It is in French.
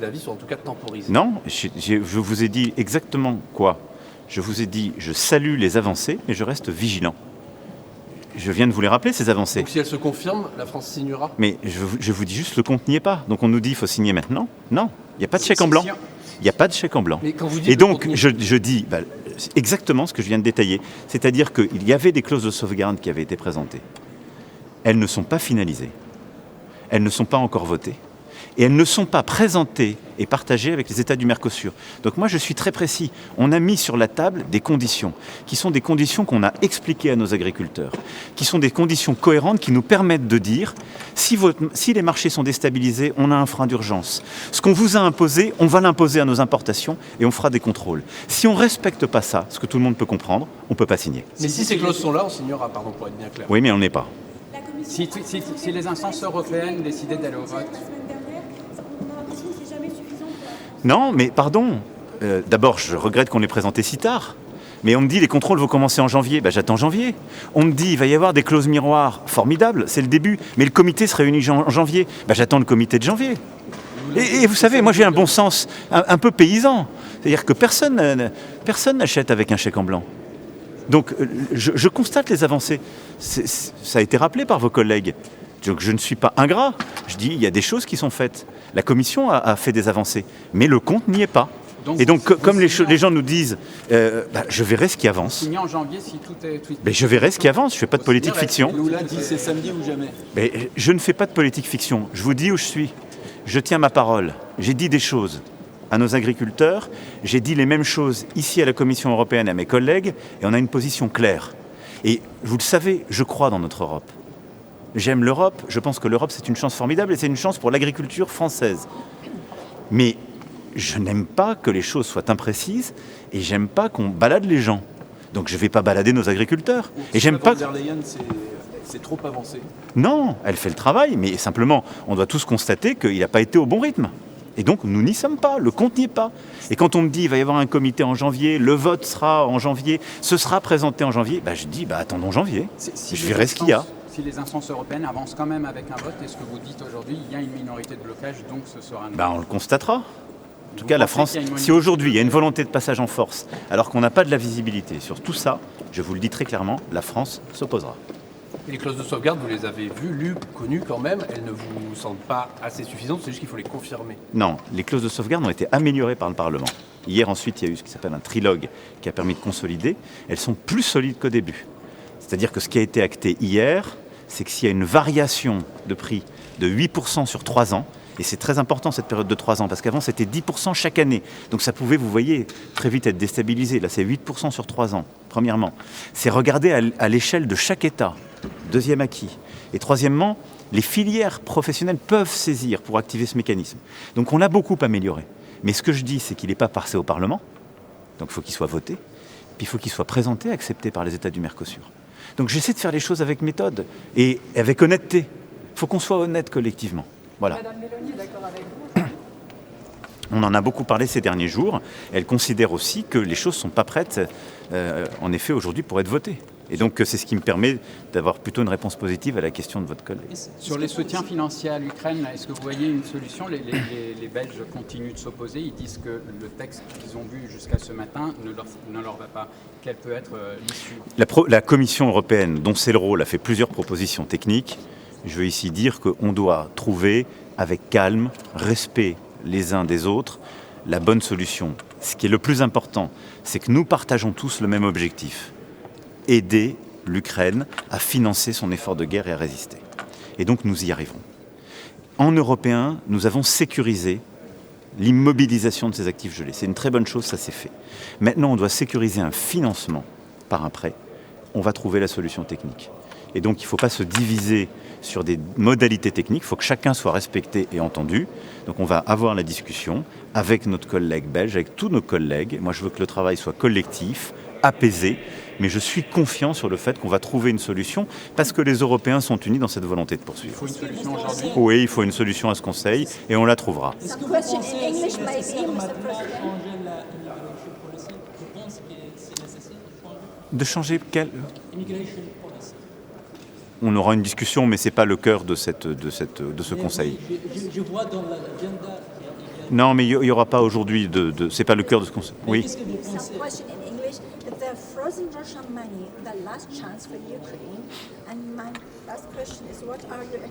d'avis soit en tout cas temporisée. Non, je vous ai dit exactement quoi. Je vous ai dit, je salue les avancées, mais je reste vigilant. Je viens de vous les rappeler, ces avancées. Donc si elles se confirment, la France signera. Mais je vous dis juste, le compte n'y est pas. Donc on nous dit, il faut signer maintenant. Non, il n'y a pas de chèque en blanc. Il n'y a pas de chèque en blanc. Mais quand vous dites Et donc, je dis exactement ce que je viens de détailler. C'est-à-dire qu'il y avait des clauses de sauvegarde qui avaient été présentées. Elles ne sont pas finalisées. Elles ne sont pas encore votées. Et elles ne sont pas présentées et partagées avec les États du Mercosur. Donc moi, je suis très précis. On a mis sur la table des conditions, qui sont des conditions qu'on a expliquées à nos agriculteurs, qui sont des conditions cohérentes qui nous permettent de dire, si les marchés sont déstabilisés, on a un frein d'urgence. Ce qu'on vous a imposé, on va l'imposer à nos importations et on fera des contrôles. Si on ne respecte pas ça, ce que tout le monde peut comprendre, on ne peut pas signer. Mais si ces clauses sont là, on signera, pardon, pour être bien clair. Oui, mais on n'est pas. Si les instances européennes décidaient d'aller au vote. Non, mais pardon. D'abord, je regrette qu'on l'ait présenté si tard. Mais on me dit les contrôles vont commencer en janvier. J'attends janvier. On me dit il va y avoir des clauses miroirs. Formidable, c'est le début. Mais le comité se réunit en janvier. J'attends le comité de janvier. Et vous savez, moi j'ai un bon sens un peu paysan. C'est-à-dire que personne n'achète avec un chèque en blanc. Donc je constate les avancées. Ça a été rappelé par vos collègues. Donc je ne suis pas ingrat. Je dis il y a des choses qui sont faites. La Commission a fait des avancées, mais le compte n'y est pas. Et donc, comme les gens nous disent, je verrai ce qui avance. Signé en janvier si tout est... Mais je verrai ce qui avance, je ne fais pas de politique fiction. Nous l'a dit, c'est samedi ou jamais. Mais je ne fais pas de politique fiction. Je vous dis où je suis. Je tiens ma parole. J'ai dit des choses à nos agriculteurs. J'ai dit les mêmes choses ici à la Commission européenne et à mes collègues. Et on a une position claire. Et vous le savez, je crois dans notre Europe. J'aime l'Europe, je pense que l'Europe c'est une chance formidable et c'est une chance pour l'agriculture française. Mais je n'aime pas que les choses soient imprécises et j'aime pas qu'on balade les gens. Donc je ne vais pas balader nos agriculteurs. Et j'aime pas... C'est trop avancé. Non, elle fait le travail, mais simplement on doit tous constater qu'il n'a pas été au bon rythme. Et donc nous n'y sommes pas, le compte n'y est pas. Et quand on me dit il va y avoir un comité en janvier, le vote sera en janvier, ce sera présenté en janvier, je dis attendons janvier, je verrai ce qu'il y a. Si les instances européennes avancent quand même avec un vote, est-ce que vous dites aujourd'hui il y a une minorité de blocage, donc ce sera un... On le constatera. En tout cas, la France, si aujourd'hui il y a une volonté de passage en force, alors qu'on n'a pas de la visibilité sur tout ça, je vous le dis très clairement, la France s'opposera. Et les clauses de sauvegarde, vous les avez vues, lues, connues quand même, elles ne vous semblent pas assez suffisantes, c'est juste qu'il faut les confirmer. Non, les clauses de sauvegarde ont été améliorées par le Parlement. Hier, ensuite, il y a eu ce qui s'appelle un trilogue qui a permis de consolider. Elles sont plus solides qu'au début. C'est-à-dire que ce qui a été acté hier, c'est que s'il y a une variation de prix de 8% sur 3 ans, et c'est très important cette période de 3 ans, parce qu'avant c'était 10% chaque année. Donc ça pouvait, vous voyez, très vite être déstabilisé. Là c'est 8% sur 3 ans, premièrement. C'est regarder à l'échelle de chaque État, deuxième acquis. Et troisièmement, les filières professionnelles peuvent saisir pour activer ce mécanisme. Donc on l'a beaucoup amélioré. Mais ce que je dis, c'est qu'il n'est pas passé au Parlement, donc il faut qu'il soit voté, puis il faut qu'il soit présenté, accepté par les États du Mercosur. Donc j'essaie de faire les choses avec méthode et avec honnêteté. Il faut qu'on soit honnête collectivement. Voilà. Madame Mélanie est d'accord avec vous? On en a beaucoup parlé ces derniers jours. Elle considère aussi que les choses ne sont pas prêtes, en effet, aujourd'hui pour être votées. Et donc c'est ce qui me permet d'avoir plutôt une réponse positive à la question de votre collègue. Sur les soutiens financiers à l'Ukraine, est-ce que vous voyez une solution? Les Belges continuent de s'opposer. Ils disent que le texte qu'ils ont vu jusqu'à ce matin ne leur va pas. Quelle peut être l'issue? La Commission européenne, dont c'est le rôle, a fait plusieurs propositions techniques. Je veux ici dire qu'on doit trouver, avec calme, respect les uns des autres, la bonne solution. Ce qui est le plus important, c'est que nous partageons tous le même objectif. Aider l'Ukraine à financer son effort de guerre et à résister. Et donc nous y arriverons. En Européens, nous avons sécurisé l'immobilisation de ces actifs gelés. C'est une très bonne chose, ça s'est fait. Maintenant, on doit sécuriser un financement par un prêt. On va trouver la solution technique. Et donc il ne faut pas se diviser sur des modalités techniques, il faut que chacun soit respecté et entendu. Donc on va avoir la discussion avec notre collègue belge, avec tous nos collègues. Moi je veux que le travail soit collectif, apaisé, mais je suis confiant sur le fait qu'on va trouver une solution parce que les Européens sont unis dans cette volonté de poursuivre. Il faut une solution aujourd'hui? Oui, il faut une solution à ce Conseil et on la trouvera. Est-ce que vous pensez que changer la immigration policy, vous pensez que c'est nécessaire De changer quel... Immigration policy. On aura une discussion, mais ce n'est pas le cœur de ce Conseil. Je vois dans l'agenda qu'il y a Non, mais il n'y aura pas aujourd'hui c'est pas le cœur de ce qu'on... Mais Oui. qu'est-ce que vous Some pensez? question in English. If they're frozen Russian money, the last chance for Ukraine. And my last question is, what are your